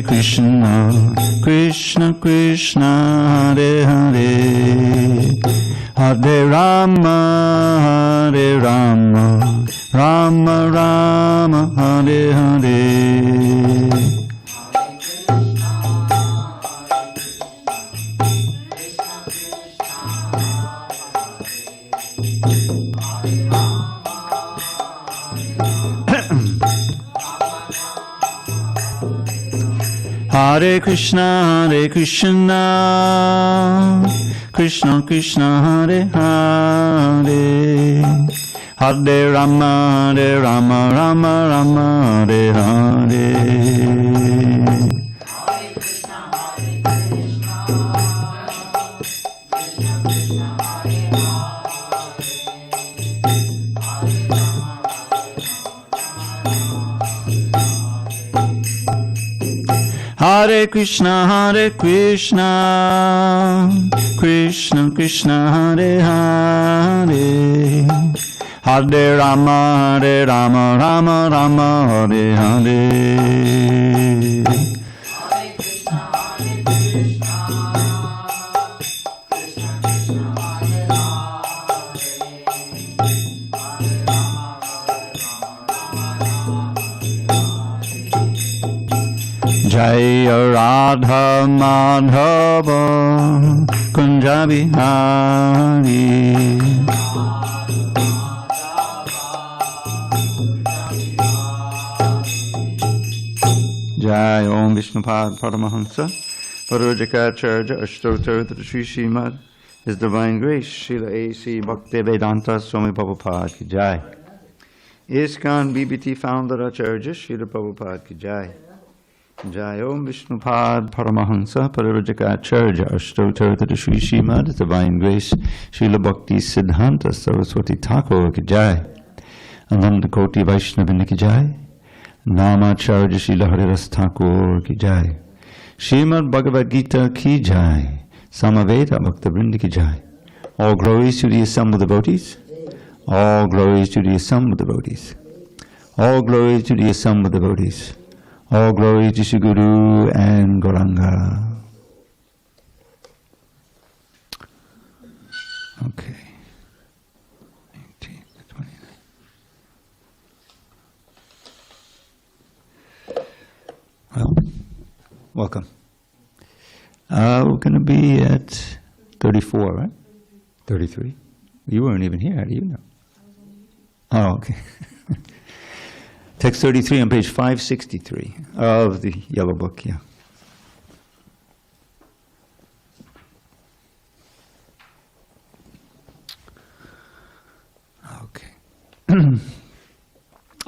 Krishna, Krishna Krishna, Hare Hare, Hare Rama, Hare Rama, Rama Rama, Hare Hare. Hare Krishna, Krishna Krishna, Hare Hare, Hare Rama, Rama Rama, Hare Hare. Hare Krishna, Krishna Krishna, Hare Hare, Hare Rama, Rama Rama, Hare Hare. Jaya Radha Madhava Kunja Bihari. Jai Om Vishnupad Paramahamsa Parojikacharya Ashtotar Sri Srimad, His Divine Grace Srila A.C. Bhaktivedanta Swami Prabhupada Ki Jai. ISKCON BBT Founder Acharya Srila Prabhupada Ki Jai. Jai Om Vishnupad Paramahansa Parivajikacharya Ashtotar Sri Srimad, Divine Grace Srila Bhakti Siddhanta Saraswati Thakur Ki Jai. Ananda Koti Vaishnavini Ki Jai. Namacharya Srila Haridas Thakur Ki Jai. Srimad Bhagavad Gita Ki Jai. Samaveda Bhakta Ki Jai. All glories to the assembled devotees. All glories to the assembled devotees. All glories to the assembled devotees. All glory to Shri Guru and Gauranga. Okay. 18 to 29. Well, welcome. We're going to be at 34, right? 33. You weren't even here. How do you know? Oh, okay. Text 33 on page 563 of the Yellow Book, yeah. Okay.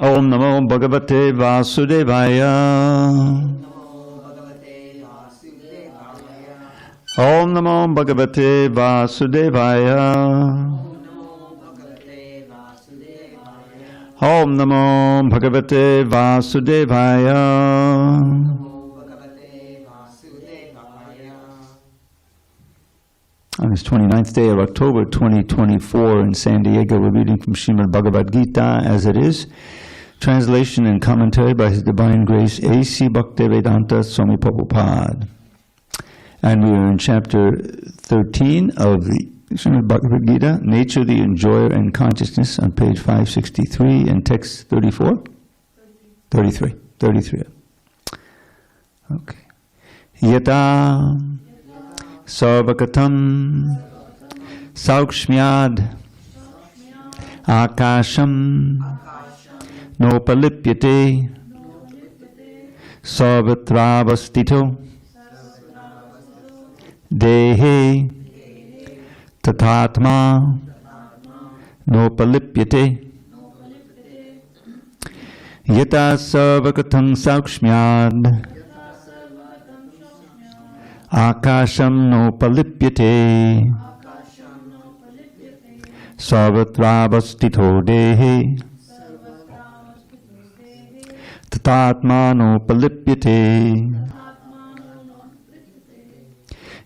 Om Namo Bhagavate Vasudevaya. Om Namo Bhagavate Vasudevaya. Om Namo Bhagavate Vasudevaya. On this 29th day of October 2024 in San Diego, we're reading from Srimad Bhagavad Gita as it is, translation and commentary by His Divine Grace A.C. Bhaktivedanta Swami Prabhupada. And we are in chapter 13 of the Srimad Bhagavad Gita, Nature, the Enjoyer and Consciousness, on page 563 and text 34? 33. Okay. Yata Sarvakatam Saukshmyad Akasham Nopalipyate Sarvatravastito Dehe Tatatma Nopalipyate Yata Sarvakatam Saukshmyad Akasham Nopalipyate Sarvatravastito Dehe Tatatma Nopalipyate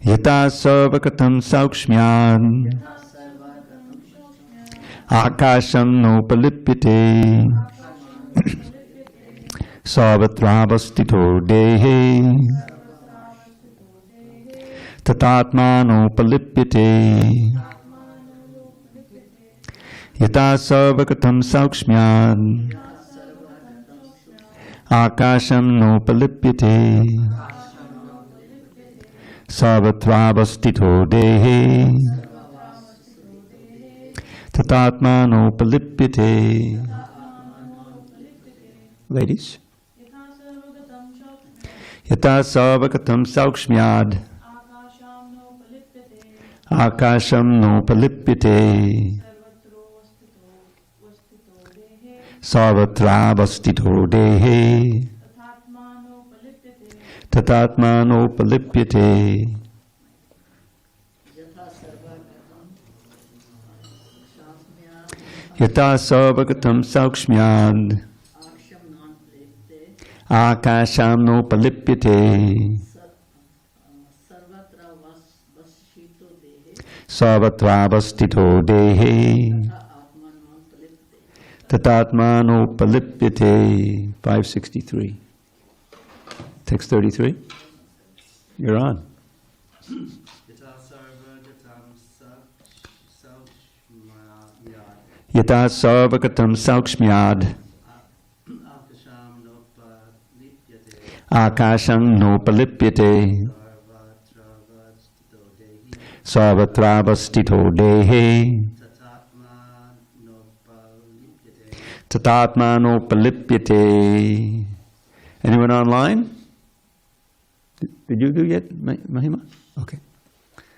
Yata Sarvakatam Saukshmyad Akasham Nopalipyate Sarvatrabhastito dehe tatatmanopalipyate yata sarvakatam saukshmyad akasham nopalipyate sarvatrabhastito dehe tatatmanopalipyate. Ladies. Yata sarvakatam saukshmyad akasham nopalipyate sarvatrabhastito dehe tatatmanopalipyate. Yata sarvakatam saukshmyad akasham nopalipyate sarvatrabhastito dehe tatatmanopalipyate. 563. Text 33. You're on. Yata sarvakatam saukshmyad akasham nopalipyate sarvatrabhastito dehe tatatmanopalipyate. Anyone online? Did you do yet, Mahima? Okay.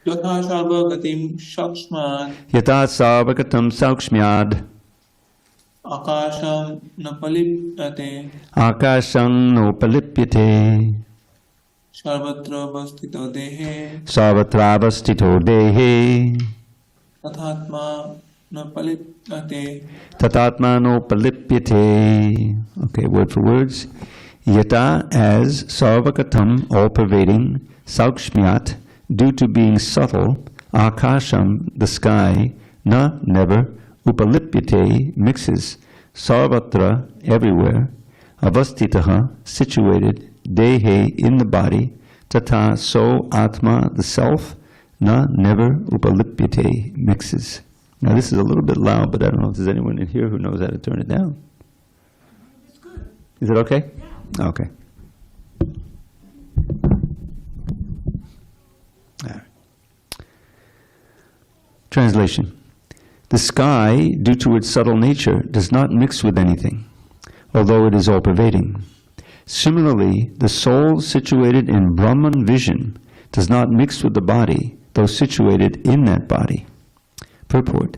Yata sarvakatam saukshmyad Yata sarvakatam saukshmyad akasham napalipyate akasham nopalipyate sarvatra vastito dehe sarvatrabhastito dehe tathatma napalipyate. tatatmanopalipyate. Okay, word for words. Yata, as sarvakatam, all pervading, saukshmyat, due to being subtle, akasham, the sky, na, never, upalipyate, mixes, sarvatra, everywhere, avastitaha, situated, dehe, in the body, tata, so, atma, the self, na, never, upalipyate, mixes. Now this is a little bit loud, but I don't know if there's anyone in here who knows how to turn it down. It's good. Is it okay? Yeah. Okay. All right. Translation. The sky, due to its subtle nature, does not mix with anything, although it is all-pervading. Similarly, the soul situated in Brahman vision does not mix with the body, though situated in that body. Purport.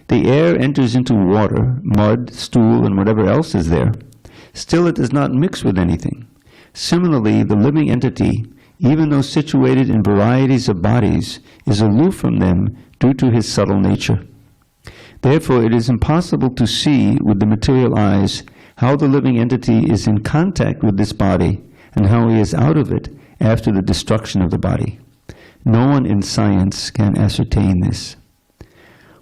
The air enters into water, mud, stool, and whatever else is there. Still it does not mix with anything. Similarly, the living entity, even though situated in varieties of bodies, is aloof from them due to his subtle nature. Therefore, it is impossible to see with the material eyes how the living entity is in contact with this body and how he is out of it after the destruction of the body. No one in science can ascertain this.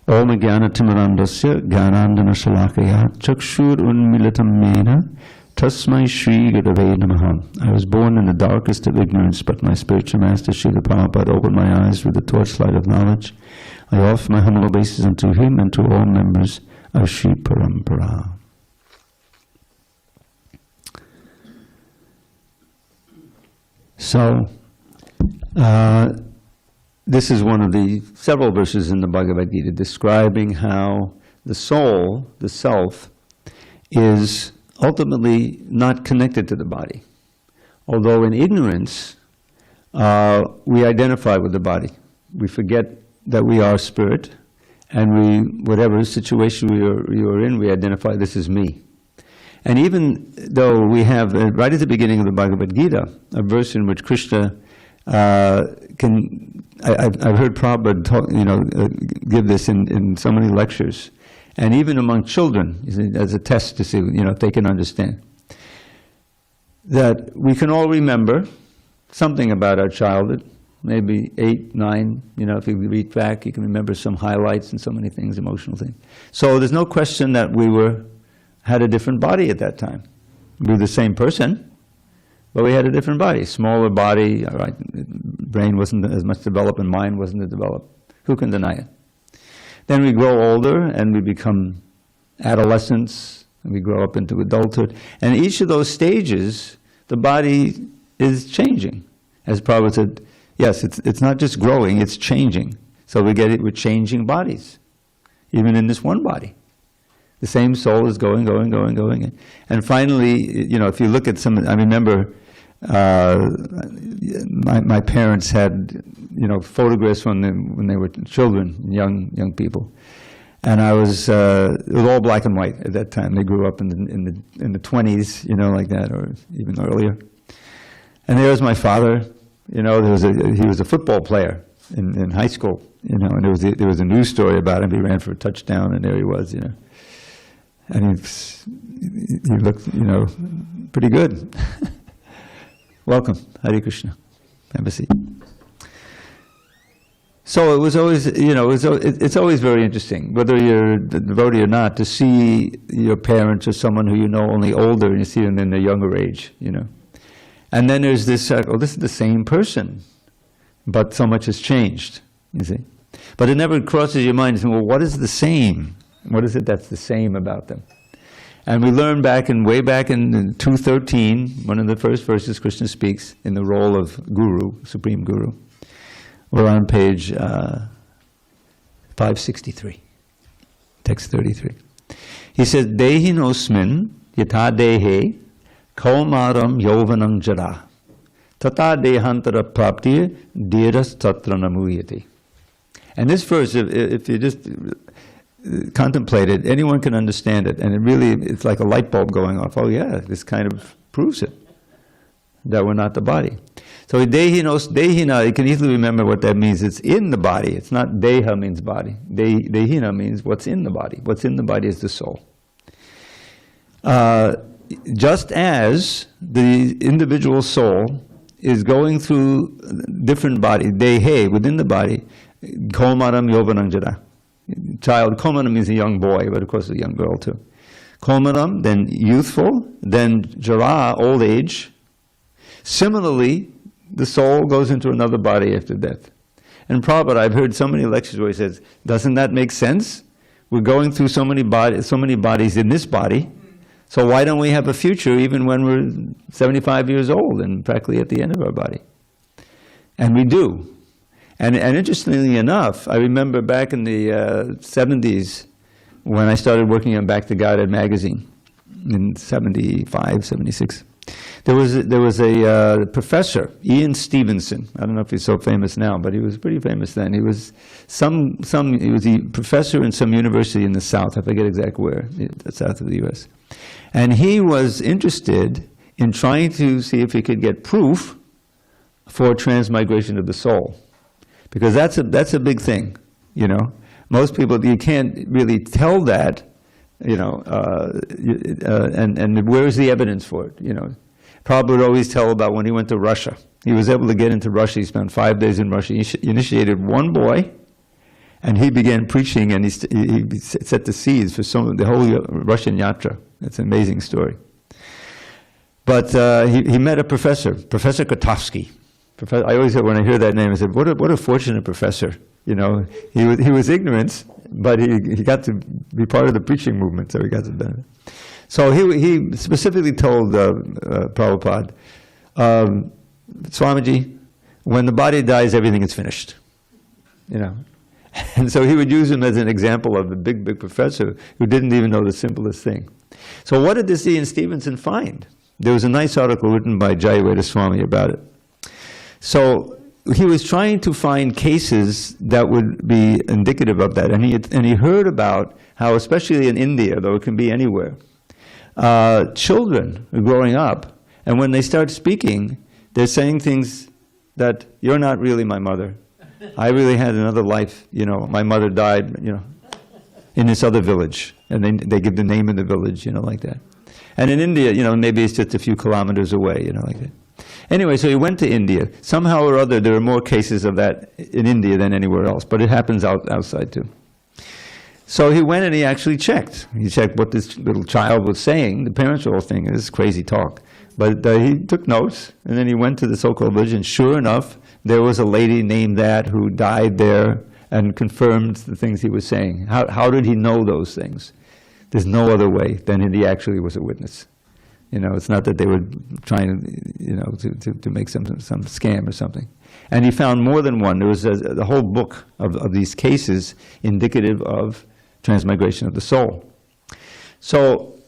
Om Jnana Timirandasya Jnanandana Shalakaya Chakshur Unmilitam Mena Tasmai Shri Gurave Namaha. I was born in the darkest of ignorance, but my spiritual master Srila Prabhupada opened my eyes with the torchlight of knowledge. I offer my humble obeisance unto him and to all members of Sri Parampara. So, this is one of the several verses in the Bhagavad Gita describing how the soul, the self, is ultimately not connected to the body. Although in ignorance, we identify with the body. We forget that we are spirit, and we, whatever situation you are in, we identify this is me. And even though we have, right at the beginning of the Bhagavad Gita, a verse in which Krishna I've heard Prabhupada talk, give this in so many lectures, and even among children, as a test to see if they can understand, that we can all remember something about our childhood, maybe 8, 9, if you read back, you can remember some highlights and so many things, emotional things. So there's no question that we had a different body at that time. We were the same person, but we had a different body, smaller body, right? Brain wasn't as much developed and mind wasn't as developed. Who can deny it? Then we grow older and we become adolescents, and we grow up into adulthood. And each of those stages, the body is changing. As Prabhupada said, yes, it's not just growing, it's changing. So we get it with changing bodies, even in this one body. The same soul is going. And finally, if you look at some, I remember my parents had, photographs when they were children, young people. And it was all black and white at that time. They grew up in the 20s, like that, or even earlier. And there was my father, he was a football player in high school, and there was a news story about him. He ran for a touchdown, and there he was, And he looked, pretty good. Welcome, Hare Krishna. Have a seat. So it was always, it's always very interesting, whether you're a devotee or not, to see your parents or someone who you know only older, and you see them in their younger age, And then there's this, this is the same person, but so much has changed, you see. But it never crosses your mind, well, what is the same? What is it that's the same about them? And we learned way back in 2:13, one of the first verses Krishna speaks in the role of Guru, Supreme Guru. We're on page 563, text 33. He says, Dehinosmin yatha dehe kaumaram yovanam jara tata dehantara praptir dhiras tatra namuyati. And this verse, if you just contemplate it, anyone can understand it, and it's like a light bulb going off. Oh yeah, this kind of proves it, that we're not the body. So dehina, you can easily remember what that means. It's in the body. It's not deha means body. Dehina means what's in the body. What's in the body is the soul. Just as the individual soul is going through different body, dehe, within the body, komaram yovananjara. Child, komaram means a young boy, but of course a young girl too. Komaram, then youthful, then jara, old age. Similarly, the soul goes into another body after death. And Prabhupada, I've heard so many lectures where he says, doesn't that make sense? We're going through so many bodies in this body, so why don't we have a future even when we're 75 years old and practically at the end of our body? And we do. And interestingly enough, I remember back in the 70s when I started working on Back to Godhead magazine in 75, 76. There was a professor, Ian Stevenson. I don't know if he's so famous now, but he was pretty famous then. He was he was a professor in some university in the South. I forget exactly where, the south of the U.S. And he was interested in trying to see if he could get proof for transmigration of the soul. Because that's a big thing, Most people, you can't really tell that, and where's the evidence for it, Prabhupada would always tell about when he went to Russia. He was able to get into Russia. He spent 5 days in Russia. He initiated one boy, and he began preaching, and he set the seeds for the whole Russian yatra. That's an amazing story. But he met a professor, Professor Kotovsky. I always say, when I hear that name, I said, what a fortunate professor. He was ignorant, but he got to be part of the preaching movement, so he got to benefit. So he specifically told Prabhupada, Swamiji, when the body dies, everything is finished. And so he would use him as an example of a big professor who didn't even know the simplest thing. So what did this Ian Stevenson find? There was a nice article written by Jayaweda Swami about it. So he was trying to find cases that would be indicative of that, and he heard about how, especially in India, though it can be anywhere, children are growing up, and when they start speaking, they're saying things that, you're not really my mother. I really had another life, my mother died, in this other village. And they give the name of the village, like that. And in India, maybe it's just a few kilometers away, like that. Anyway, so he went to India. Somehow or other, there are more cases of that in India than anywhere else, but it happens outside too. So he went and he actually checked. He checked what this little child was saying. The parents were all thinking, this is crazy talk. But he took notes, and then he went to the so-called village, and sure enough, there was a lady named that who died there and confirmed the things he was saying. How did he know those things? There's no other way than he actually was a witness. You know, it's not that they were trying, to make some scam or something. And he found more than one. There was a whole book of these cases indicative of transmigration of the soul. So,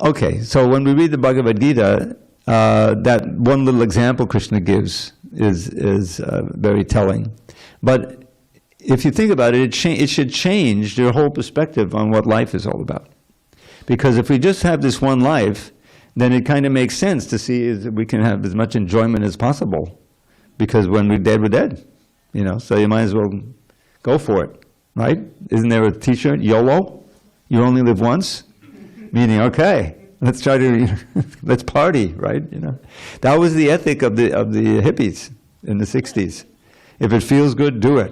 okay, so when we read the Bhagavad Gita, that one little example Krishna gives is very telling. But if you think about it, it should change your whole perspective on what life is all about. Because if we just have this one life, then it kind of makes sense to see we can have as much enjoyment as possible. Because when we're dead, so you might as well go for it, right? Isn't there a t-shirt, YOLO? You only live once? Meaning, okay, let's let's party, right? That was the ethic of the hippies in the 60s. If it feels good, do it,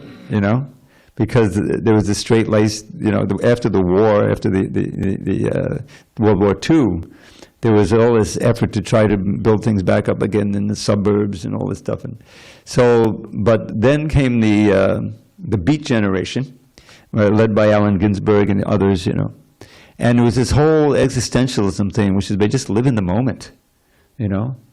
because there was this straight-laced, after the war, after the World War II, there was all this effort to try to build things back up again in the suburbs and all this stuff. And so, but then came the Beat generation, led by Allen Ginsberg and others, and it was this whole existentialism thing, which is they just live in the moment,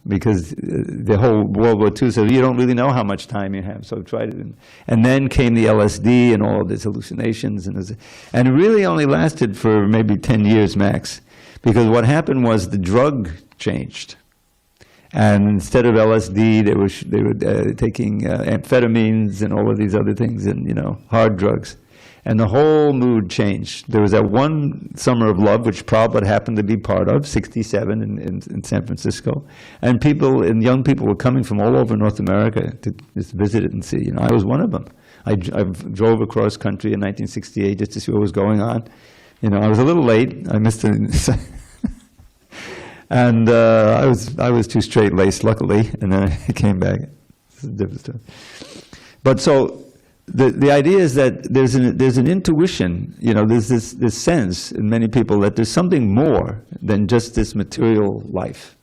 because the whole World War II said, you don't really know how much time you have, so try to. And then came the LSD and all of these hallucinations, and it really only lasted for maybe 10 years max, because what happened was the drug changed. And instead of LSD, they were taking amphetamines and all of these other things, and hard drugs. And the whole mood changed. There was that one Summer of Love, which Prabhupada happened to be part of, 67 in San Francisco. And young people were coming from all over North America to just visit it and see. I was one of them. I drove across country in 1968 just to see what was going on. I was a little late. I missed it. And I was too straight-laced, luckily, and then I came back. It's a different story. But so, the idea is that there's an intuition, there's this sense in many people that there's something more than just this material life.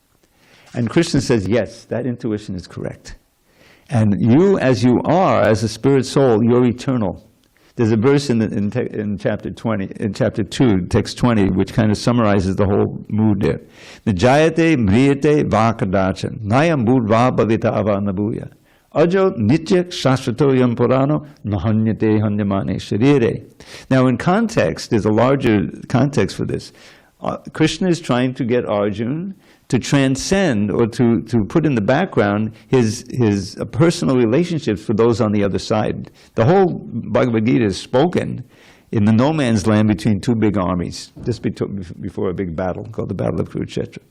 And Krishna says, yes, that intuition is correct. And you, as you are, as a spirit soul, you're eternal. There's a verse in chapter 20, in chapter 2, text 20, which kind of summarizes the whole mood there. Nijayate mriyate vakadachan nayam budva bhavita avanabuya. Ajo nitya shashvato yam purano nahanyate hanyamane sharire. Now in context, there's a larger context for this. Krishna is trying to get Arjuna to transcend or to put in the background his personal relationships for those on the other side. The whole Bhagavad Gita is spoken in the no man's land between two big armies, just before a big battle called the Battle of Kurukshetra.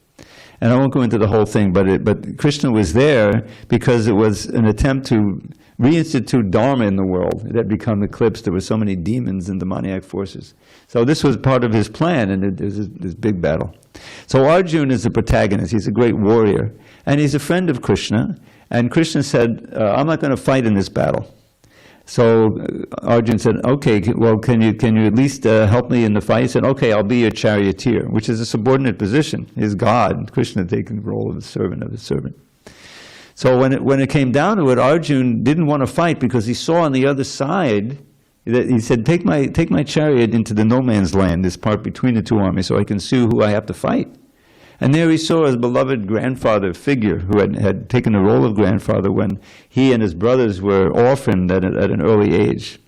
And I won't go into the whole thing, but Krishna was there because it was an attempt to reinstitute Dharma in the world. It had become eclipsed. There were so many demons and demoniac forces. So this was part of his plan, and there's this big battle. So Arjuna is the protagonist. He's a great warrior, and he's a friend of Krishna. And Krishna said, I'm not going to fight in this battle. So Arjuna said, okay, well, can you at least help me in the fight? He said, okay, I'll be your charioteer, which is a subordinate position. He's God. Krishna taking the role of the servant of his servant. So when it came down to it, Arjuna didn't want to fight because he saw on the other side that he said, take my chariot into the no man's land, this part between the two armies, so I can see who I have to fight. And there he saw his beloved grandfather figure, who had taken the role of grandfather when he and his brothers were orphaned at an early age.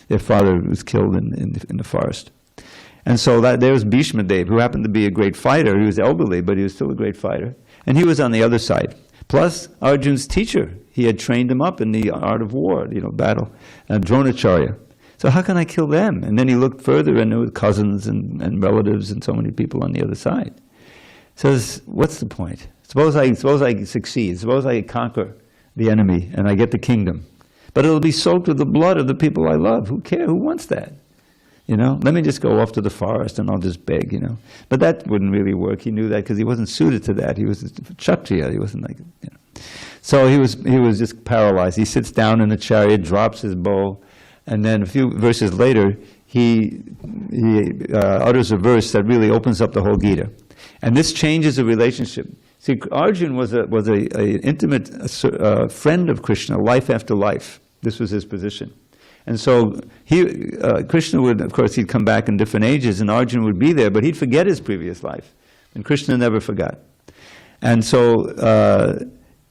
Their father was killed in the forest. And so there was Bhishma Dev, who happened to be a great fighter. He was elderly, but he was still a great fighter. And he was on the other side. Plus, Arjuna's teacher, he had trained him up in the art of war, battle, Dronacharya. So how can I kill them? And then he looked further, and there were cousins and relatives and so many people on the other side. Says, what's the point? Suppose I succeed. Suppose I conquer the enemy and I get the kingdom. But it'll be soaked with the blood of the people I love. Who cares? Who wants that? Let me just go off to the forest and I'll just beg, But that wouldn't really work. He knew that because he wasn't suited to that. He was a Kshatriya. He wasn't like, So he was just paralyzed. He sits down in the chariot, drops his bow, and then a few verses later, he utters a verse that really opens up the whole Gita. And this changes the relationship. See, Arjuna was an intimate friend of Krishna, life after life. This was his position. And so Krishna would, of course, he'd come back in different ages, and Arjuna would be there, but he'd forget his previous life. And Krishna never forgot. And so,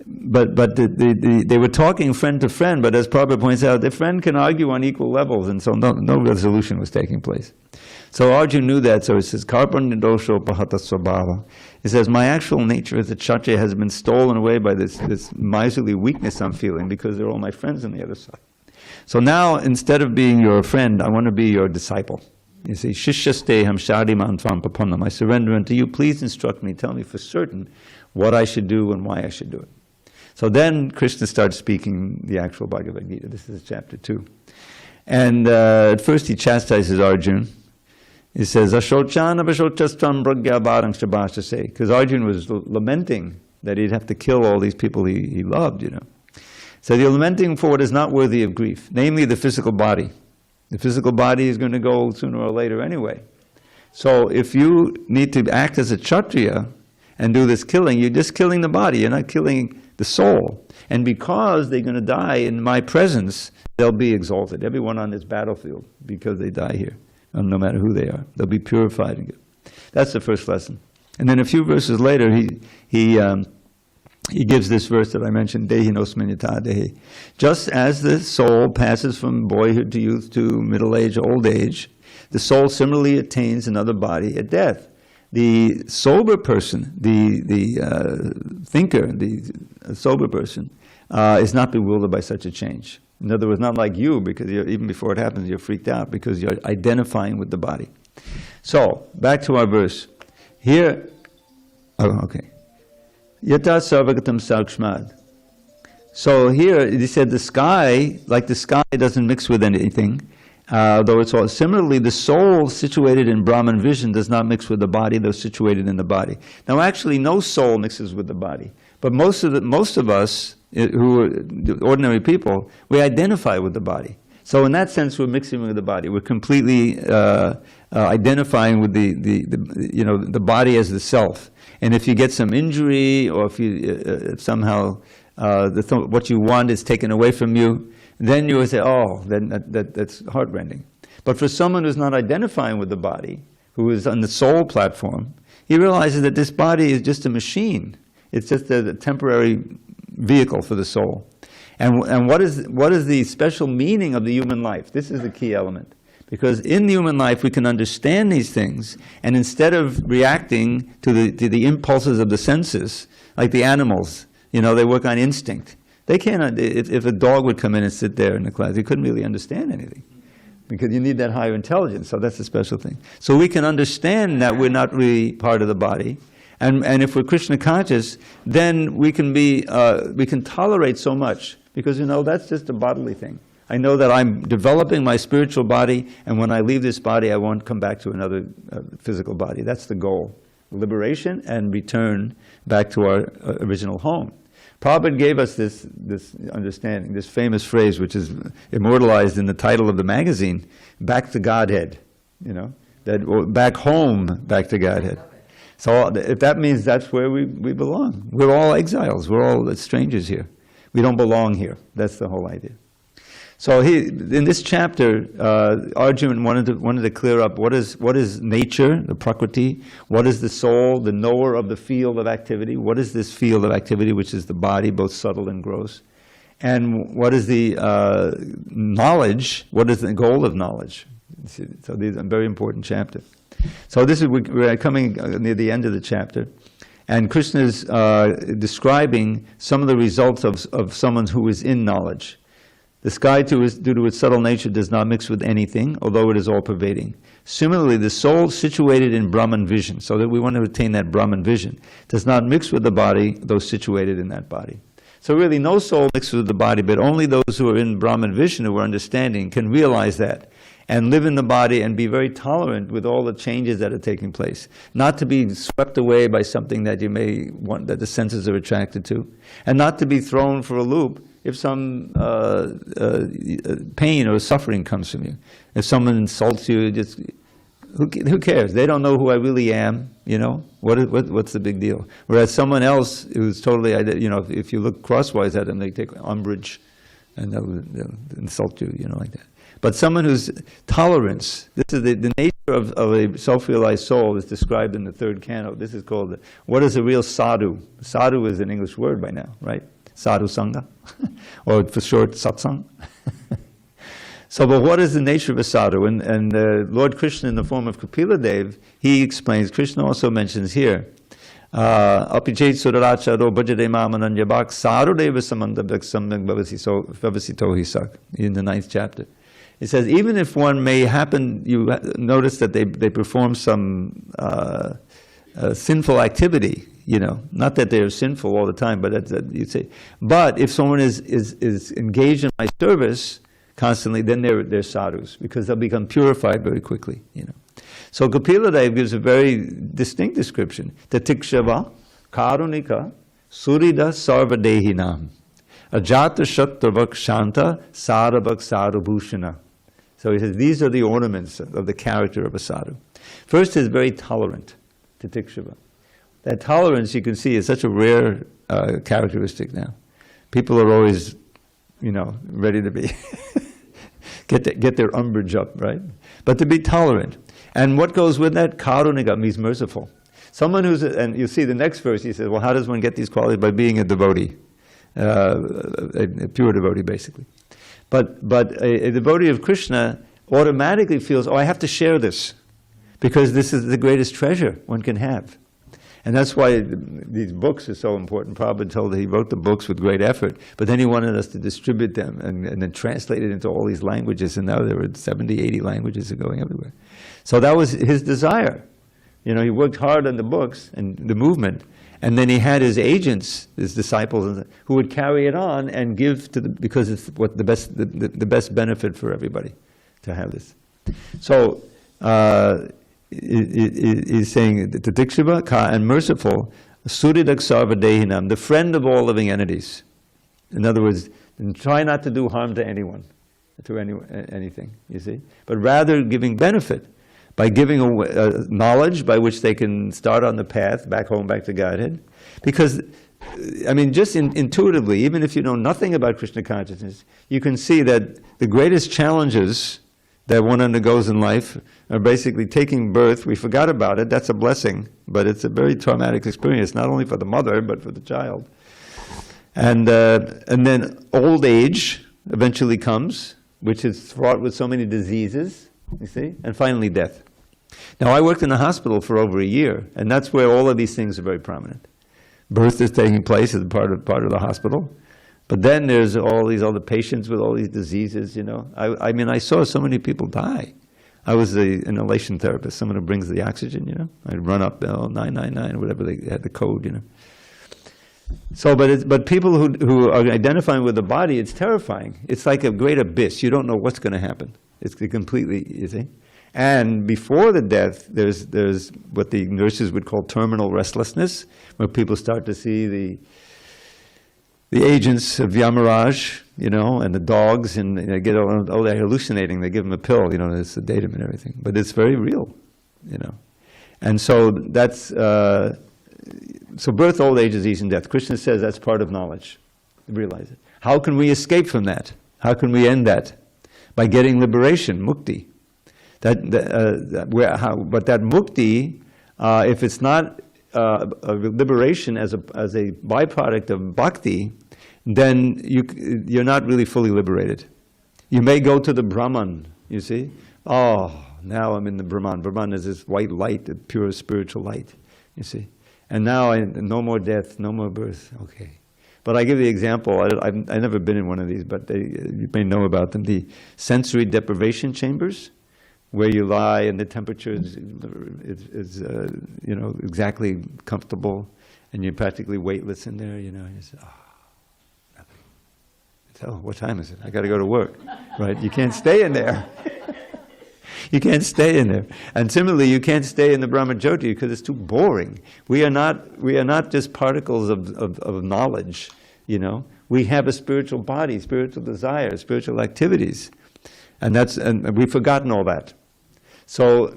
they were talking friend to friend, but as Prabhupada points out, the friend can argue on equal levels, and so no resolution was taking place. So Arjuna knew that, so he says, Karpanya dosho pahata svabhava. He says, my actual nature as a Kshatriya has been stolen away by this miserly weakness I'm feeling, because they're all my friends on the other side. So now, instead of being your friend, I want to be your disciple. You see, Shishyasteham shadiman tvam papanam. I surrender unto you. Please instruct me, tell me for certain what I should do and why I should do it. So then Krishna starts speaking the actual Bhagavad Gita. This is chapter 2. And at first he chastises Arjuna. He says, Ashochana vashochastram pragyabharang shabhashase. Because Arjuna was lamenting that he'd have to kill all these people he loved, you know. So you're lamenting for what is not worthy of grief, namely the physical body. The physical body is going to go sooner or later anyway. So if you need to act as a Kshatriya and do this killing, you're just killing the body, you're not killing the soul. And because they're going to die in my presence, they'll be exalted. Everyone on this battlefield, because they die here, no matter who they are. They'll be purified and good. That's the first lesson. And then a few verses later, he gives this verse that I mentioned, Dehi nosminyata dehi. Just as the soul passes from boyhood to youth to middle age, old age, the soul similarly attains another body at death. The sober person, the thinker, the sober person, is not bewildered by such a change. In other words, not like you, because even before it happens, you're freaked out, because you're identifying with the body. So, back to our verse. Here, okay. Yata sarvagatam sakshmad. So here, he said the sky, like the sky doesn't mix with anything, though it's all. Similarly, the soul situated in Brahman vision does not mix with the body, though situated in the body. Now actually, no soul mixes with the body. But most of us, who are ordinary people, we identify with the body. So in that sense, we're mixing with the body. We're completely identifying with the body as the self. And if you get some injury, or if you somehow what you want is taken away from you, then you will say, oh, then that's heartrending. But for someone who's not identifying with the body, who is on the soul platform, he realizes that this body is just a machine. It's just a temporary vehicle for the soul. And what is the special meaning of the human life? This is the key element. Because in the human life we can understand these things, and instead of reacting to the impulses of the senses, like the animals, they work on instinct. They can't, if a dog would come in and sit there in the class, he couldn't really understand anything. Because you need that higher intelligence, so that's a special thing. So we can understand that we're not really part of the body, and if we're Krishna conscious, then we can tolerate so much, because that's just a bodily thing. I know that I'm developing my spiritual body, and when I leave this body, I won't come back to another physical body. That's the goal. Liberation and return back to our original home. Prabhupada gave us this understanding, this famous phrase, which is immortalized in the title of the magazine, back to Godhead, that back home, back to Godhead. So if that means that's where we belong. We're all exiles. We're all strangers here. We don't belong here. That's the whole idea. So in this chapter, Arjuna wanted to clear up what is nature, the prakriti, what is the soul, the knower of the field of activity, what is this field of activity, which is the body, both subtle and gross, and what is the knowledge, what is the goal of knowledge. So these are a very important chapter. So we're coming near the end of the chapter, and Krishna is describing some of the results of someone who is in knowledge. The sky, due to its subtle nature, does not mix with anything, although it is all-pervading. Similarly, the soul situated in Brahman vision, so that we want to attain that Brahman vision, does not mix with the body, though situated in that body. So really, no soul mixes with the body, but only those who are in Brahman vision, who are understanding, can realize that, and live in the body and be very tolerant with all the changes that are taking place. Not to be swept away by something that you may want, that the senses are attracted to, and not to be thrown for a loop if some pain or suffering comes from you. If someone insults you, just who cares? They don't know who I really am. What's the big deal? Whereas someone else who's totally, if you look crosswise at them, they take umbrage, and they'll insult you, like that. But someone who's tolerance, this is the nature of a self-realized soul is described in the third canto. This is called, what is a real sadhu? Sadhu is an English word by now, right? Sadhu Sangha, or for short, satsang. So, but what is the nature of a sadhu? And Lord Krishna, in the form of Kapila Dev, he explains, Krishna also mentions here, Apichet Suraracharo Bhajade Mamananyabak Sarudeva Samandabhak Samyak Bhavasito Hisak, in the 9th chapter. It says, even if one may happen, you notice that they perform some sinful activity, not that they're sinful all the time, but you'd say. But if someone is engaged in my service constantly, then they're sadhus, because they'll become purified very quickly, So Kapila Dev gives a very distinct description. Tatikshava, karunika, surida sarvadehinam, ajata shattravak shanta, sarabhak sarubhushana. So he says, these are the ornaments of the character of a sadhu. First is very tolerant, Tatikshava. That tolerance, you can see, is such a rare characteristic now. People are always, ready to be, get their umbrage up, right? But to be tolerant. And what goes with that? Karunika means merciful. Someone and you see the next verse, he says, well, how does one get these qualities? By being a devotee, a pure devotee, basically. But a devotee of Krishna automatically feels, I have to share this, because this is the greatest treasure one can have. And that's why these books are so important. Prabhupada told that he wrote the books with great effort, but then he wanted us to distribute them and then translate it into all these languages, and now there were 70, 80 languages are going everywhere. So that was his desire. He worked hard on the books and the movement, and then he had his agents, his disciples, who would carry it on and give to because it's what the best benefit for everybody to have this. So he's saying the Tikshiva and merciful, Suridak Sarvadehinam, the friend of all living entities. In other words, try not to do harm to anyone, to anything, you see, but rather giving benefit by giving knowledge by which they can start on the path back home, back to Godhead. Because, just intuitively, even if you know nothing about Krishna consciousness, you can see that the greatest challenges that one undergoes in life are basically taking birth. We forgot about it, that's a blessing, but it's a very traumatic experience, not only for the mother, but for the child. And then old age eventually comes, which is fraught with so many diseases, you see, and finally death. Now, I worked in a hospital for over a year, and that's where all of these things are very prominent. Birth is taking place as part of the hospital, but then there's all these other patients with all these diseases, I saw so many people die. I was an inhalation therapist, someone who brings the oxygen, I'd run up 999, whatever they had the code, So, but people who are identifying with the body, it's terrifying. It's like a great abyss. You don't know what's going to happen. It's completely, you see. And before the death, there's what the nurses would call terminal restlessness, where people start to see the agents of Yamaraj, and the dogs, and they get they're hallucinating. They give them a pill, to sedate them and everything. But it's very real, And so that's so birth, old age, disease, and death. Krishna says that's part of knowledge. Realize it. How can we escape from that? How can we end that? By getting liberation, mukti. But that mukti, if it's not a liberation as a byproduct of bhakti, then you're not really fully liberated. You may go to the Brahman, you see. Oh, now I'm in the Brahman. Brahman is this white light, the pure spiritual light, you see. And now no more death, no more birth. Okay. But I give the example, I've never been in one of these, but you may know about them, the sensory deprivation chambers, where you lie and the temperature is exactly comfortable, and you're practically weightless in there, and you say, nothing. So, what time is it? I got to go to work, right? You can't stay in there. You can't stay in there. And similarly, you can't stay in the Brahmajyoti because it's too boring. We are not just particles of knowledge, we have a spiritual body, spiritual desires, spiritual activities. And we've forgotten all that. So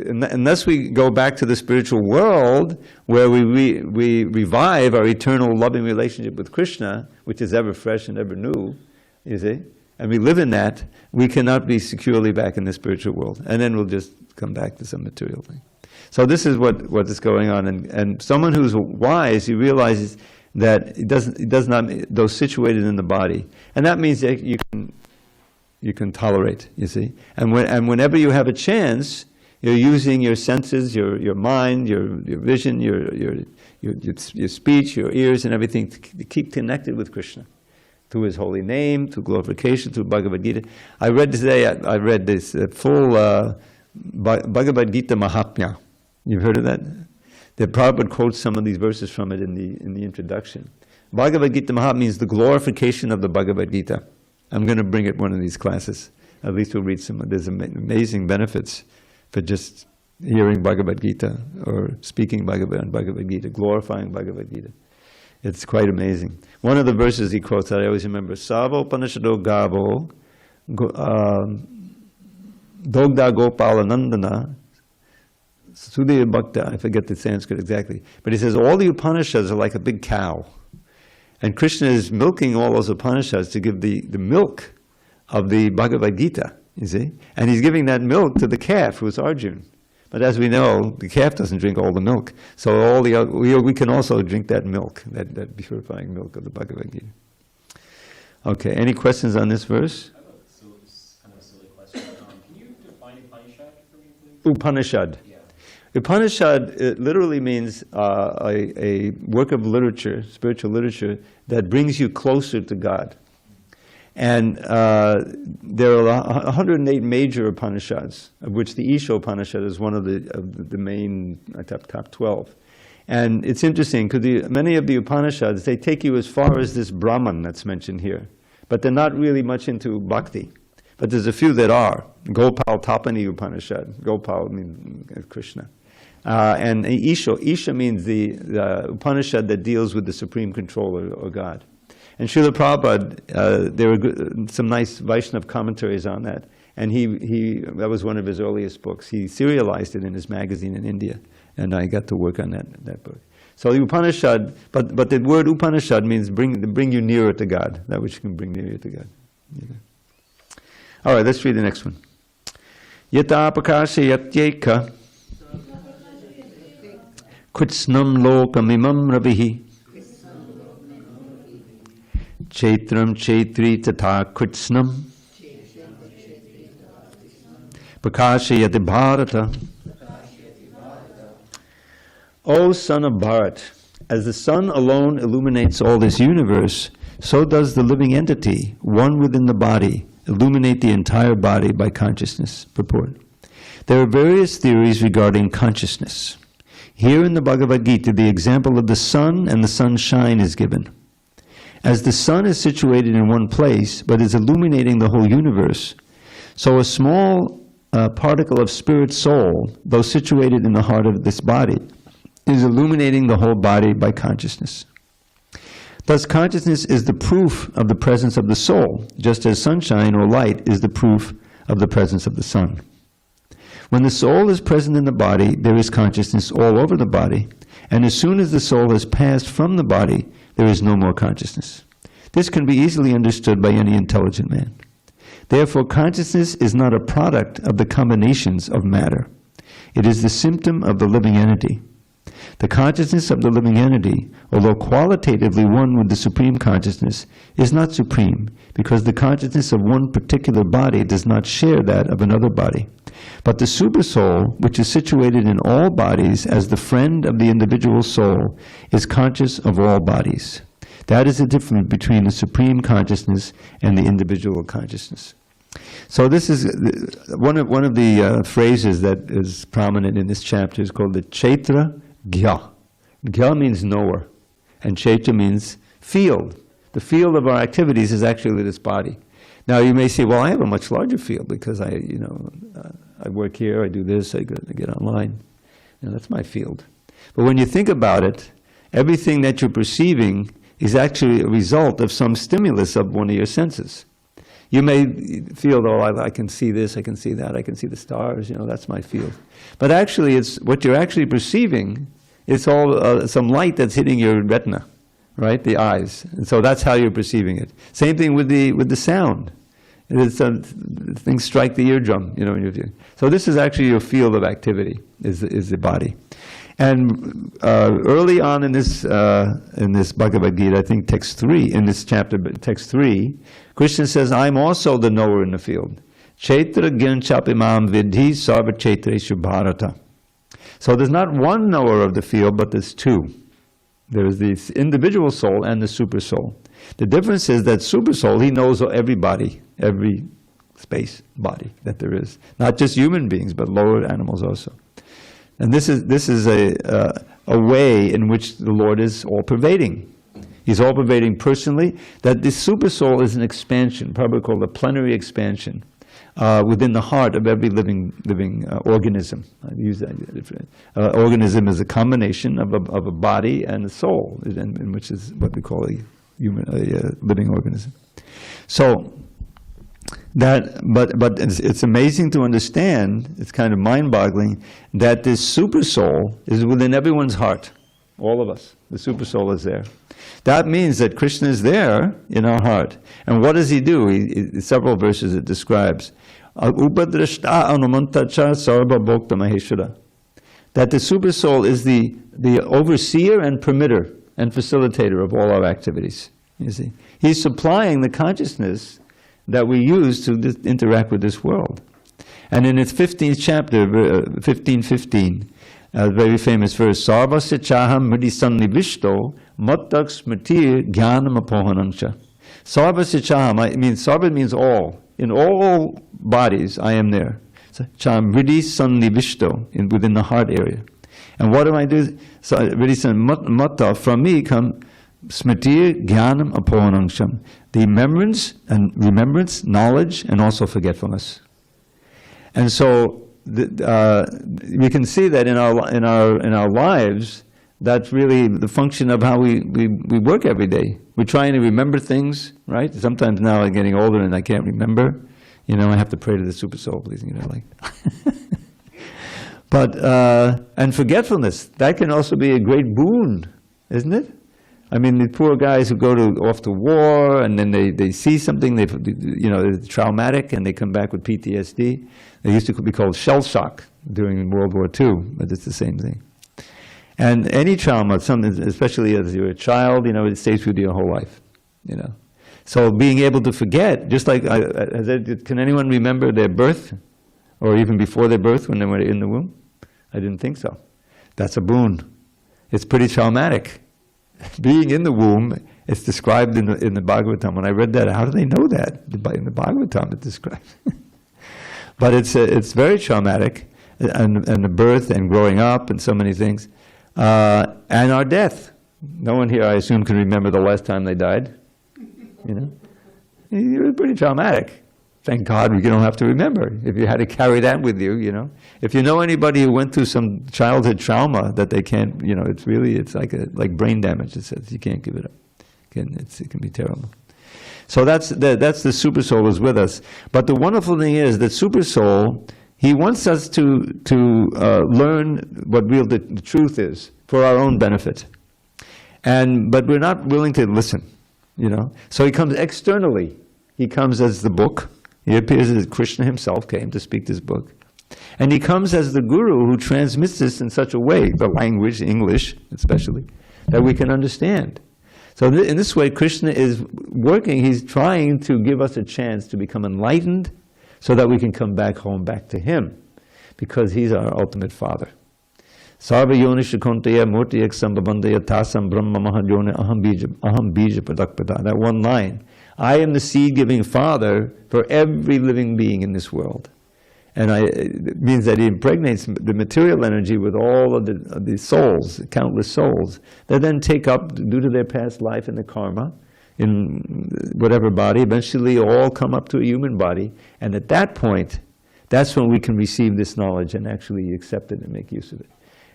unless we go back to the spiritual world where we revive our eternal loving relationship with Krishna, which is ever fresh and ever new, you see, and we live in that, we cannot be securely back in the spiritual world. And then we'll just come back to some material thing. So this is what is going on. And someone who's wise, he realizes that it does not, those situated in the body. And that means that you can tolerate, you see. And whenever you have a chance, you're using your senses, your mind, your vision, your speech, your ears, and everything to keep connected with Krishna, through His holy name, through glorification, through Bhagavad Gita. I read today. I read this full Bhagavad Gita Mahatmya. You've heard of that? The Prabhupada quotes some of these verses from it in the introduction. Bhagavad Gita Mahatmya means the glorification of the Bhagavad Gita. I'm going to bring it one of these classes. At least we'll read some. There's amazing benefits for just hearing Bhagavad Gita or speaking Bhagavad Gita, glorifying Bhagavad Gita. It's quite amazing. One of the verses he quotes that I always remember, Savo Panashado Gavo Dogda Gopala Nandana Sudhya Bhakta, I forget the Sanskrit exactly. But he says all the Upanishads are like a big cow. And Krishna is milking all those Upanishads to give the milk of the Bhagavad Gita, you see? And he's giving that milk to the calf, who's Arjuna. But as we know, the calf doesn't drink all the milk. So all the other, we can also drink that milk, that purifying milk of the Bhagavad Gita. Okay, any questions on this verse? I have kind of a silly question. Can you define Upanishad for me, please? Upanishad. Yeah. Upanishad, it literally means a work of literature, spiritual literature, that brings you closer to God. And there are 108 major Upanishads, of which the Isha Upanishad is one of the main top 12. And it's interesting, because many of the Upanishads, they take you as far as this Brahman that's mentioned here. But they're not really much into bhakti. But there's a few that are. Gopal Tapani Upanishad. Gopal means Krishna. And Isha means the Upanishad that deals with the Supreme Controller, or God. And Srila Prabhupada, there were some nice Vaishnava commentaries on that. And that was one of his earliest books. He serialized it in his magazine in India. And I got to work on that book. So the Upanishad, but the word Upanishad means bring you nearer to God. That which can bring nearer to God. Yeah. All right, let's read the next one. Yata prakasha yatyeka kutsnam lokamimam ravihi chaitram chaitri tatha kutsnam prakasha yati bharata. O son of Bharat, as the sun alone illuminates all this universe, so does the living entity, one within the body, illuminate the entire body by consciousness. Purport. There are various theories regarding consciousness. Here in the Bhagavad Gita, the example of the sun and the sunshine is given. As the sun is situated in one place, but is illuminating the whole universe, so a small particle of spirit soul, though situated in the heart of this body, is illuminating the whole body by consciousness. Thus, consciousness is the proof of the presence of the soul, just as sunshine or light is the proof of the presence of the sun. When the soul is present in the body, there is consciousness all over the body, and as soon as the soul has passed from the body, there is no more consciousness. This can be easily understood by any intelligent man. Therefore, consciousness is not a product of the combinations of matter. It is the symptom of the living entity. The consciousness of the living entity, although qualitatively one with the Supreme Consciousness, is not supreme, because the consciousness of one particular body does not share that of another body. But the Supersoul, which is situated in all bodies as the friend of the individual soul, is conscious of all bodies. That is the difference between the Supreme Consciousness and the individual consciousness. So this is one of the phrases that is prominent in this chapter is called the Chaitra Gya. Gya means knower, and Chaitra means field. The field of our activities is actually this body. Now you may say, well, I have a much larger field because I work here, I do this, I get online. That's my field. But when you think about it, everything that you're perceiving is actually a result of some stimulus of one of your senses. You may feel, oh, I can see this, I can see that, I can see the stars, that's my field. But actually, it's what you're actually perceiving. It's all some light that's hitting your retina, right? The eyes, and so that's how you're perceiving it. Same thing with the sound. It's things strike the eardrum, in your view. So this is actually your field of activity, is the body. And early on in this Bhagavad Gita, I think text 3, in this chapter, text 3, Krishna says, I'm also the knower in the field. Chaitra ginchapimam vidhi sarva chaitreshu bharata. So there's not one knower of the field, but there's two. There's the individual soul and the super soul. The difference is that super soul, he knows every body, every space body that there is. Not just human beings, but lower animals also. And this is a way in which the Lord is all-pervading. He's all-pervading personally, that this super soul is an expansion, probably called a plenary expansion, within the heart of every living organism. I use that. Organism is a combination of a body and a soul, in which is what we call a living organism. So but it's amazing to understand. It's kind of mind-boggling that this super soul is within everyone's heart, all of us. The super soul is there. That means that Krishna is there in our heart. And what does he do? Several verses it describes. Upadrashta anumantacha sarva bhokta maheshwara. That the super soul is the overseer and permitter and facilitator of all our activities. You see, he's supplying the consciousness that we use to interact with this world. And in its 15th chapter, 15:15, a very famous verse, Sarvasya chaham mridisannivishto mattak smritir jnanam apohanancha. Sarvasya chaham, sarva means all. In all bodies, I am there. Chaham mridisannivishto, within the heart area. And what do I do? So, matta, from me come smritir jnanam apohanancham. The remembrance, knowledge, and also forgetfulness. And so we can see that in our lives, that's really the function of how we work every day. We're trying to remember things, right? Sometimes now I'm getting older and I can't remember. I have to pray to the super soul, please. But and forgetfulness, that can also be a great boon, isn't it? I mean, the poor guys who go off to war and then they see something, they're traumatic and they come back with PTSD. They used to be called shell shock during World War II, but it's the same thing. And any trauma, especially as you're a child, it stays with you your whole life. So being able to forget, just like, can anyone remember their birth, or even before their birth when they were in the womb? I didn't think so. That's a boon. It's pretty traumatic. Being in the womb, it's described in the Bhagavatam. When I read that, how do they know that? In the Bhagavatam it describes. But it's very traumatic, and the birth and growing up and so many things. And our death. No one here, I assume, can remember the last time they died. It was pretty traumatic. Thank God we don't have to remember. If you had to carry that with you, If you know anybody who went through some childhood trauma that they can't, it's like brain damage. It says you can't give it up. It can be terrible. So that's the super soul is with us. But the wonderful thing is that super soul, he wants us to learn what the truth is for our own benefit. But we're not willing to listen, So he comes externally. He comes as the book. He appears as Krishna himself came to speak this book. And he comes as the guru who transmits this in such a way, the language, English especially, that we can understand. So in this way, Krishna is working. He's trying to give us a chance to become enlightened so that we can come back home, back to him, because he's our ultimate father. Sarva yoni shakuntaya murti eksambabandaya tasam brahma mahayona aham bija padakpada. That one line. I am the seed-giving father for every living being in this world. And it means that he impregnates the material energy with all of the souls, countless souls, that then take up, due to their past life and the karma, in whatever body, eventually all come up to a human body. And at that point, that's when we can receive this knowledge and actually accept it and make use of it.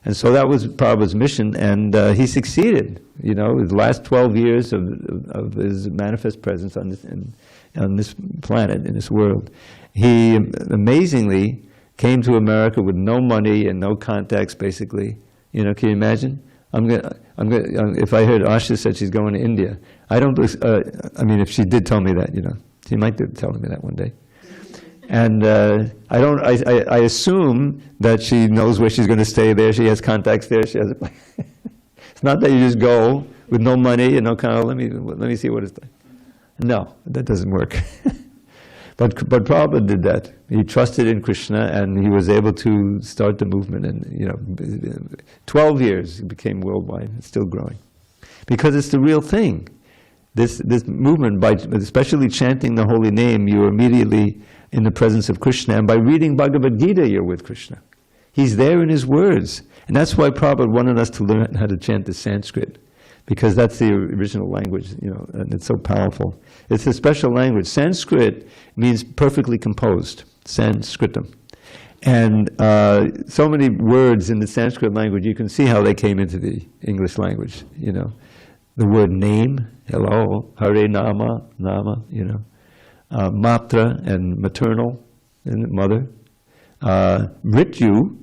And so that was Prabhupada's mission, and he succeeded. You know, his last 12 years of his manifest presence on this planet, in this world, he amazingly came to America with no money and no contacts, basically. You know, can you imagine? If I heard Asha said she's going to India, I don't. I mean, if she did tell me that, you know, she might be telling me that one day. And I don't. I assume that she knows where she's going to stay there. She has contacts there. She has. It's not that you just go with no money and no kind of. Let me see what it's like. No, that doesn't work. But Prabhupada did that. He trusted in Krishna, and he was able to start the movement. And 12 years it became worldwide. It's still growing, because it's the real thing. This movement, by especially chanting the holy name, you are immediately in the presence of Krishna. And by reading Bhagavad Gita, you're with Krishna. He's there in his words. And that's why Prabhupada wanted us to learn how to chant the Sanskrit, because that's the original language, and it's so powerful. It's a special language. Sanskrit means perfectly composed, Sanskritam. And so many words in the Sanskrit language, you can see how they came into the English language, The word name, hello, Hare Nama, Matra and maternal, and mother. Mrityu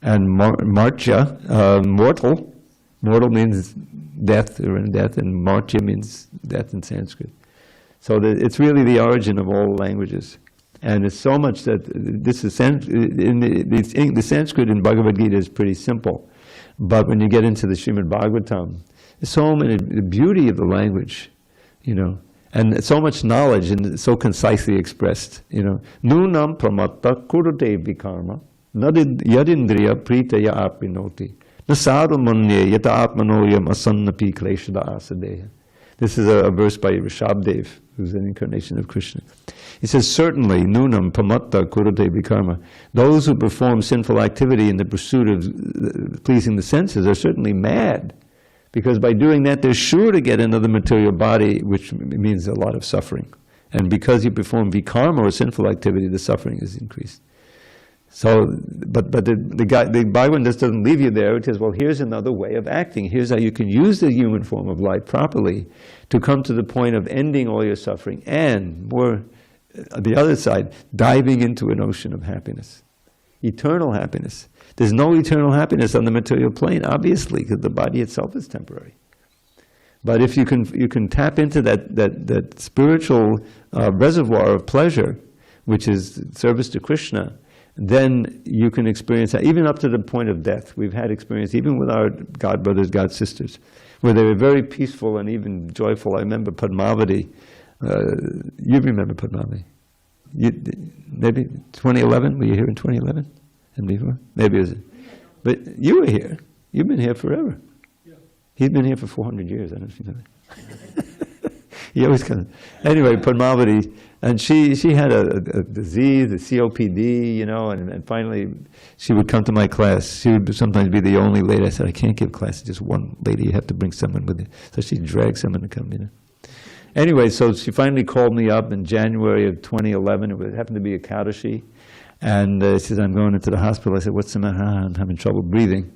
and Marcha, mortal. Mortal means death, or in death, and Marcha means death in Sanskrit. So it's really the origin of all languages. And it's so much that this is the Sanskrit in Bhagavad Gita is pretty simple. But when you get into the Srimad Bhagavatam, there's so many, the beauty of the language, and so much knowledge, and so concisely expressed, Nunam pramatta kurute vikarma, yadindriya pritaya apinoti, nasadu munye yata atmanoyam asannapi kleshada asadeha. This is a verse by Rishabdev, who's an incarnation of Krishna. He says, certainly, nunam pramatta kurute vikarma, those who perform sinful activity in the pursuit of pleasing the senses are certainly mad. Because by doing that, they're sure to get another material body, which means a lot of suffering. And because you perform vikarma, or sinful activity, the suffering is increased. So, but the Bhagavan just doesn't leave you there. It says, well, here's another way of acting. Here's how you can use the human form of life properly to come to the point of ending all your suffering, and more, on the other side, diving into an ocean of happiness, eternal happiness. There's no eternal happiness on the material plane, obviously, because the body itself is temporary. But if you can tap into that spiritual reservoir of pleasure, which is service to Krishna, then you can experience that, even up to the point of death. We've had experience, even with our God brothers, God sisters, where they were very peaceful and even joyful. I remember Padmavati. You remember Padmavati? Maybe 2011? Were you here in 2011? And before? Maybe it was. But you were here. You've been here forever. Yeah. He's been here for 400 years. I don't know if you know that. He always comes. Anyway, Padmavati, and she had a disease, a COPD, and finally she would come to my class. She would sometimes be the only lady. I said, I can't give class to just one lady. You have to bring someone with you. So she dragged someone to come, Anyway, so she finally called me up in January of 2011. It happened to be a Ekadashi. And she says, I'm going into the hospital. I said, what's the matter? I'm having trouble breathing.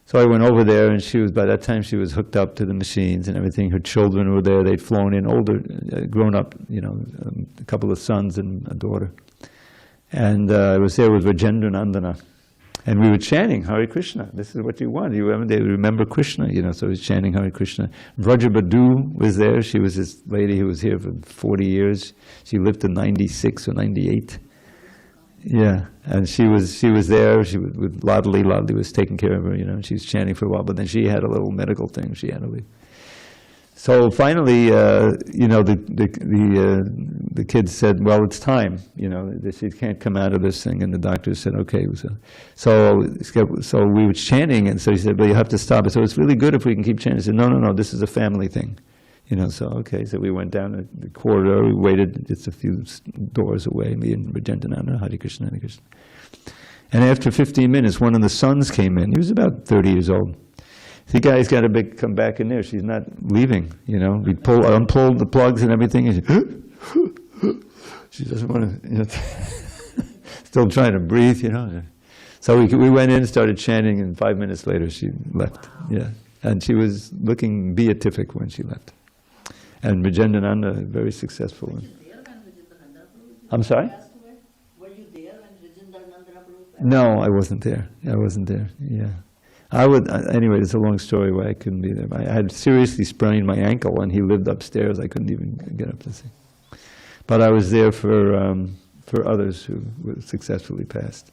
So I went over there, and by that time she was hooked up to the machines and everything. Her children were there. They'd flown in, older, grown up, a couple of sons and a daughter. And I was there with Rajendra Nandana. And we were chanting Hare Krishna. This is what you want. They remember Krishna, so he was chanting Hare Krishna. Vrajabadu was there. She was this lady who was here for 40 years. She lived to 96 or 98. Yeah, and she was there. She was with Ladli. Ladli was taking care of her, and she was chanting for a while. But then she had a little medical thing she had to leave. So finally, the kids said, "Well, it's time. She can't come out of this thing." And the doctor said, "Okay." So we were chanting, and so he said, "Well, you have to stop it." So it's really good if we can keep chanting. I said, "No, this is a family thing." So okay, so we went down the corridor, we waited just a few doors away, me and Rajendananda, Hare Krishna, Hare Krishna. And after 15 minutes, one of the sons came in. He was about 30 years old. The guy's got to come back in there. She's not leaving, We unpulled the plugs and everything. And she doesn't want to, still trying to breathe, So we went in, started chanting, and 5 minutes later she left. Yeah, and she was looking beatific when she left. And Vijendananda, very successful. Were you there when Vijendananda Prabhu I'm sorry? passed away? Were you there when Vijendananda Prabhu passed No, I wasn't there. I wasn't there. Yeah, I would. Anyway, it's a long story why I couldn't be there. I had seriously sprained my ankle, and he lived upstairs. I couldn't even get up to see. But I was there for others who were successfully passed.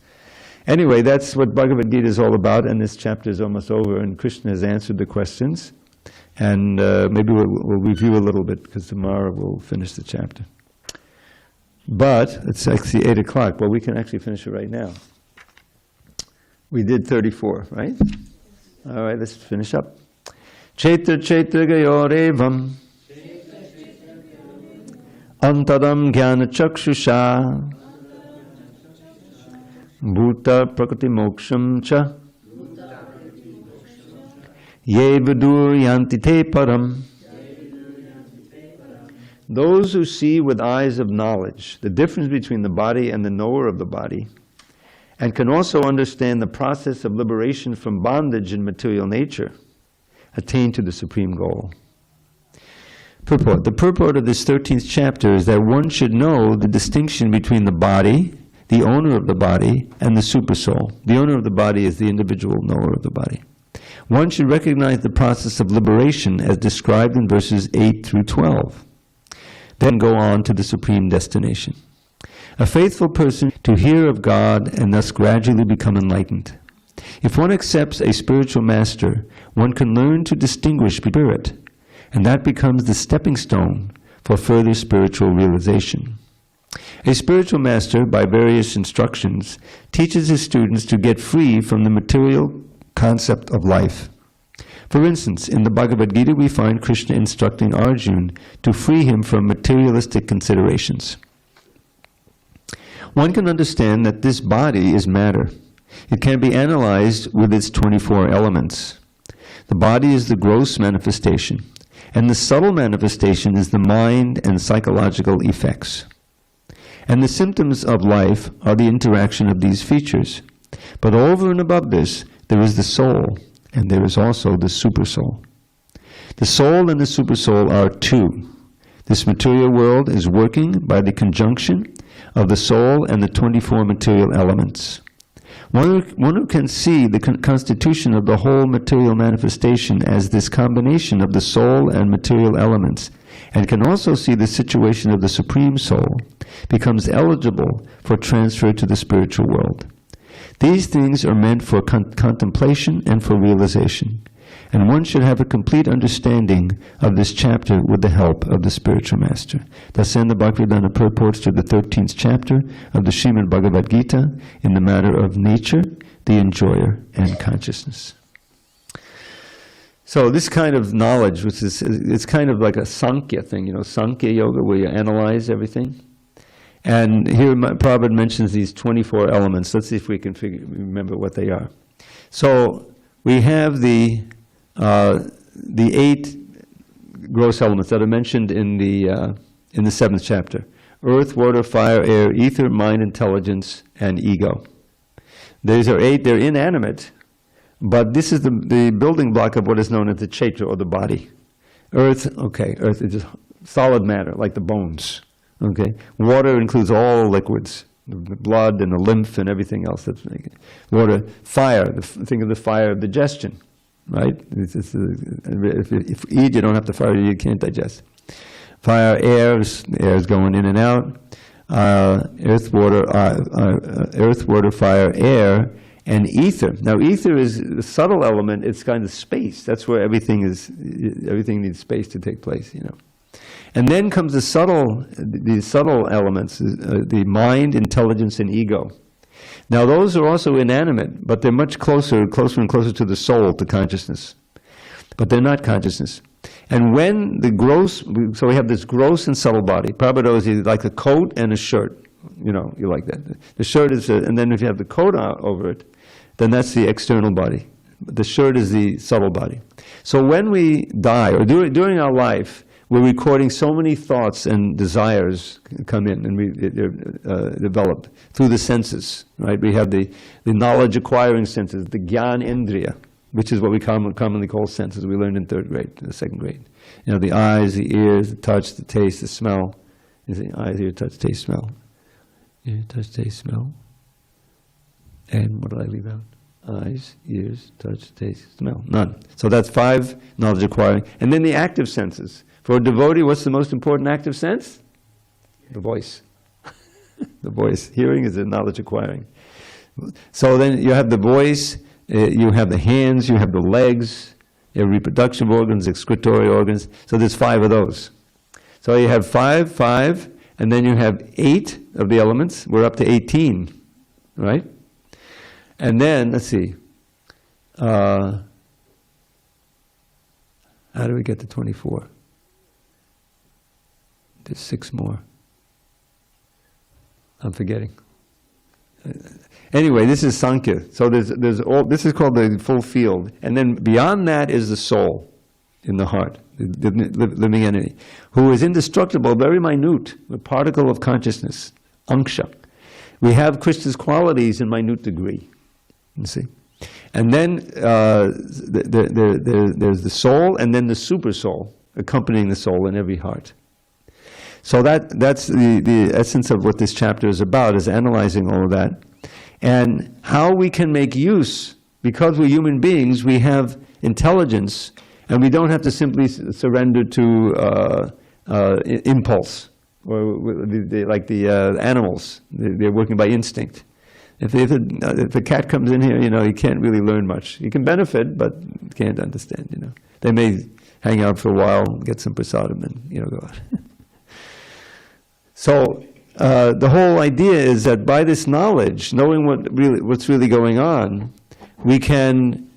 Anyway, that's what Bhagavad Gita is all about, and this chapter is almost over, and Krishna has answered the questions. And maybe we'll review a little bit, because tomorrow we'll finish the chapter. But it's actually 8 o'clock. Well, we can actually finish it right now. We did 34, right? All right, let's finish up. Chaitra chaitra gayorevam antadam jnana chakshusha bhuta prakriti moksham cha ye vidur yanti te param. Those who see with eyes of knowledge the difference between the body and the knower of the body, and can also understand the process of liberation from bondage in material nature, attain to the supreme goal. Purport. The purport of this 13th chapter is that one should know the distinction between the body, the owner of the body, and the supersoul. The owner of the body is the individual knower of the body. One should recognize the process of liberation as described in verses 8 through 12. Then go on to the supreme destination. A faithful person to hear of God and thus gradually become enlightened. If one accepts a spiritual master, one can learn to distinguish spirit, and that becomes the stepping stone for further spiritual realization. A spiritual master, by various instructions, teaches his students to get free from the material concept of life. For instance, in the Bhagavad Gita we find Krishna instructing Arjuna to free him from materialistic considerations. One can understand that this body is matter. It can be analyzed with its 24 elements. The body is the gross manifestation, and the subtle manifestation is the mind and psychological effects. And the symptoms of life are the interaction of these features. But over and above this, there is the soul, and there is also the supersoul. The soul and the supersoul are two. This material world is working by the conjunction of the soul and the 24 material elements. One who can see the constitution of the whole material manifestation as this combination of the soul and material elements, and can also see the situation of the Supreme Soul, becomes eligible for transfer to the spiritual world. These things are meant for contemplation and for realization, and one should have a complete understanding of this chapter with the help of the spiritual master. Thus end the Bhaktivedanta purports to the 13th chapter of the Srimad Bhagavad Gita in the matter of nature, the enjoyer, and consciousness. So this kind of knowledge, which is, it's kind of like a Sankhya thing, Sankhya yoga, where you analyze everything. And here Prabhupada mentions these 24 elements. Let's see if we can remember what they are. So we have the 8 gross elements that are mentioned in the 7th chapter: earth, water, fire, air, ether, mind, intelligence, and ego. These are 8. They're inanimate, but this is the building block of what is known as the chaitra, or the body. Earth, okay, earth is just solid matter, like the bones. Okay, water includes all liquids, the blood and the lymph and everything else that's making it. Water, fire, think of the fire of digestion, right? If you eat, you don't have to fire, you can't digest. Fire, air is going in and out. Earth, water, fire, air, and ether. Now, ether is the subtle element. It's kind of space. That's where everything needs space to take place, And then comes the subtle elements, the mind, intelligence, and ego. Now those are also inanimate, but they're much closer and closer to the soul, to consciousness. But they're not consciousness. And when the gross, so we have this gross and subtle body. Prabhupada is like a coat and a shirt. You like that. The shirt is, and then if you have the coat over it, then that's the external body. The shirt is the subtle body. So when we die, or during our life, we're recording so many thoughts and desires come in and develop through the senses, right? We have the knowledge acquiring senses, the Gyan Indriya, which is what we commonly call senses. We learned in 3rd grade, the 2nd grade. You know, the eyes, the ears, the touch, the taste, the smell. You see, eyes, ear, touch, taste, smell. Ear, touch, taste, smell. And what did I leave out? Eyes, ears, touch, taste, smell. None. So that's 5 knowledge acquiring. And then the active senses. For a devotee, what's the most important active sense? The voice. The voice. Hearing is a knowledge acquiring. So then you have the voice, you have the hands, you have the legs, you have reproductive organs, excretory organs. So there's 5 of those. So you have 5, and then you have 8 of the elements. We're up to 18, right? And then, let's see, how do we get to 24? There's 6 more. I'm forgetting. Anyway, this is Sankhya. So there's all, this is called the full field. And then beyond that is the soul in the heart, the living entity, who is indestructible, very minute, a particle of consciousness, anksha. We have Krishna's qualities in minute degree. You see, and then there's the soul, and then the super soul accompanying the soul in every heart. So that's the essence of what this chapter is about, is analyzing all of that, and how we can make use, because we're human beings, we have intelligence, and we don't have to simply surrender to impulse, or like the animals. They're working by instinct. If a cat comes in here, you know, you can't really learn much. You can benefit, but you can't understand, you know. They may hang out for a while, get some prasadam, and, you know, go out. So the whole idea is that by this knowledge, knowing what's really going on, we can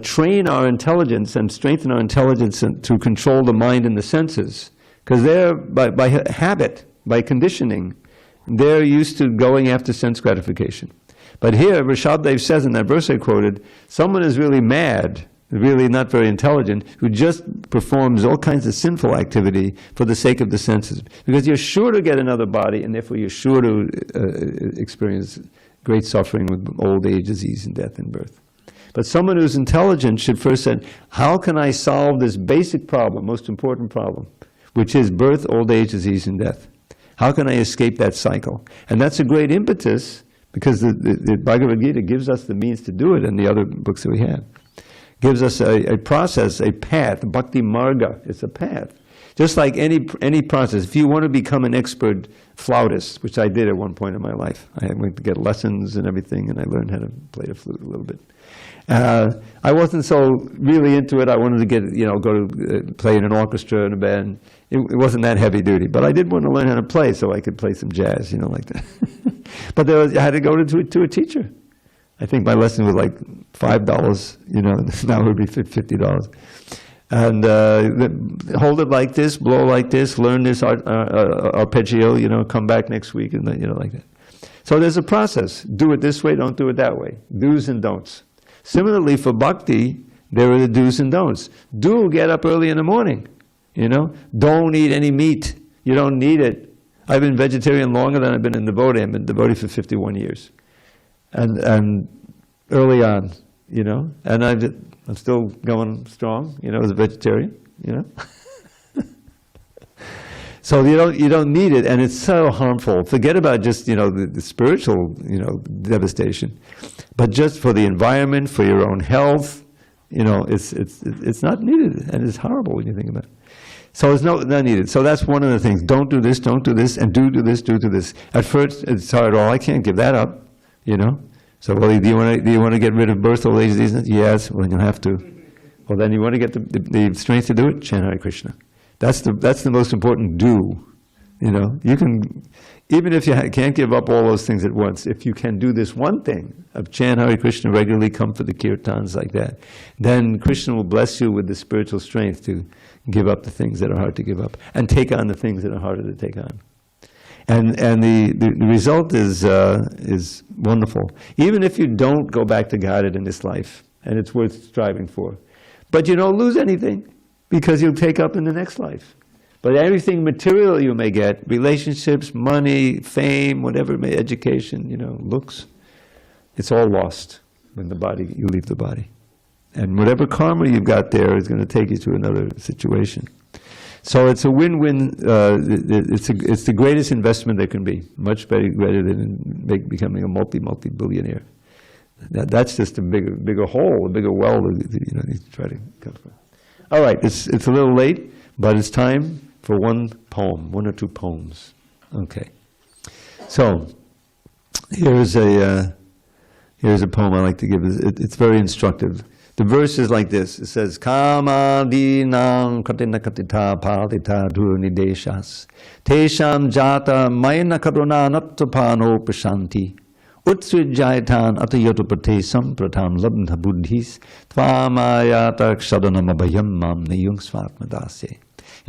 train our intelligence and strengthen our intelligence to control the mind and the senses. Because they're, by habit, by conditioning, they're used to going after sense gratification. But here, Rishabdev says in that verse I quoted, someone is really mad, really not very intelligent, who just performs all kinds of sinful activity for the sake of the senses. Because you're sure to get another body, and therefore you're sure to experience great suffering with old age, disease, and death and birth. But someone who's intelligent should first say, how can I solve this basic problem, most important problem, which is birth, old age, disease, and death? How can I escape that cycle? And that's a great impetus, because the Bhagavad Gita gives us the means to do it, and the other books that we have. Gives us a process, a path, bhakti marga, it's a path. Just like any process, if you want to become an expert flautist, which I did at one point in my life, I went to get lessons and everything, and I learned how to play the flute a little bit. I wasn't so really into it. I wanted to get, go to play in an orchestra and a band. It wasn't that heavy duty, but I did want to learn how to play so I could play some jazz, like that. But I had to go to a teacher. I think my lesson was like $5, now it would be $50. And hold it like this, blow like this, learn this arpeggio, come back next week, and like that. So there's a process. Do it this way, don't do it that way. Do's and don'ts. Similarly, for bhakti, there are the do's and don'ts. Do get up early in the morning, Don't eat any meat. You don't need it. I've been vegetarian longer than I've been a devotee. I've been devotee for 51 years. And early on, and I'm still going strong, as a vegetarian, So you don't need it, and it's so harmful. Forget about just the spiritual devastation, but just for the environment, for your own health, it's not needed, and it's horrible when you think about it. So it's not needed. So that's one of the things. Don't do this, and do this, do this. At first, it's hard. Oh, I can't give that up, So, well, do you want to get rid of birth, old age, disease? Yes. Well, then you have to. Well, then you want to get the strength to do it? Chant Hare Krishna. That's the most important do. You can, even if you can't give up all those things at once, if you can do this one thing of chant Hare Krishna regularly, come for the kirtans like that, then Krishna will bless you with the spiritual strength to give up the things that are hard to give up and take on the things that are harder to take on. And the result is wonderful. Even if you don't go back to Godhead in this life, and it's worth striving for, but you don't lose anything, because you'll take up in the next life. But everything material you may get, relationships, money, fame, whatever it may, education, looks, it's all lost when you leave the body. And whatever karma you've got there is going to take you to another situation. So it's a win-win. It's the greatest investment there can be. Much better than becoming a multi-billionaire. That's just a bigger hole, a bigger well. You try to come from. All right, it's a little late, but it's time for one or two poems. Okay. So here's a poem I like to give. It's very instructive. The verse is like this. It says, Kama dinam katina katita palita durnideshas tesham jata mayana karuna nattapano prashanti utsrijayatan atayatupate sampratam labdha buddhis tvamayata kshadanamabhayam mam nayung svatmadase.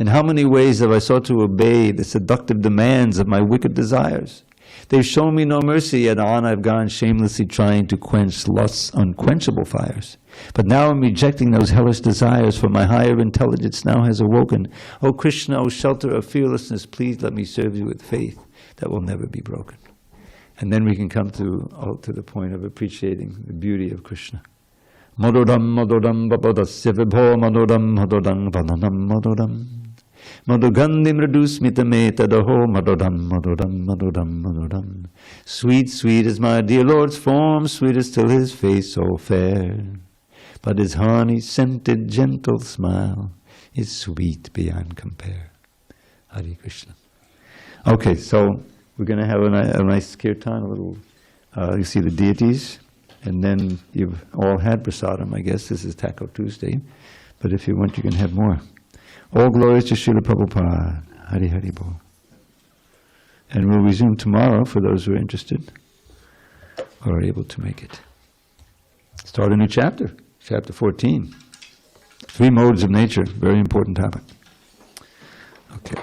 In how many ways have I sought to obey the seductive demands of my wicked desires? They've shown me no mercy, yet on I've gone shamelessly trying to quench lust's unquenchable fires. But now I'm rejecting those hellish desires, for my higher intelligence now has awoken. O Krishna, O shelter of fearlessness, please let me serve you with faith that will never be broken. And then we can come to the point of appreciating the beauty of Krishna. Madodam madodam babadasya vibho madodam madodam vananam madodam. Madhugandhi mridusmitame tadaho madodam madodam madodam madodam. Sweet, sweet is my dear Lord's form, sweet is still his face so fair. But his honey-scented gentle smile is sweet beyond compare. Hare Krishna. Okay, so we're going to have a nice kirtan, a little, you see the deities, and then you've all had prasadam, I guess. This is Taco Tuesday, but if you want, you can have more. All glories to Srila Prabhupada. Hari Hari Bol. And we'll resume tomorrow for those who are interested or are able to make it. Start a new chapter, chapter 14. 3 modes of nature, very important topic. Okay.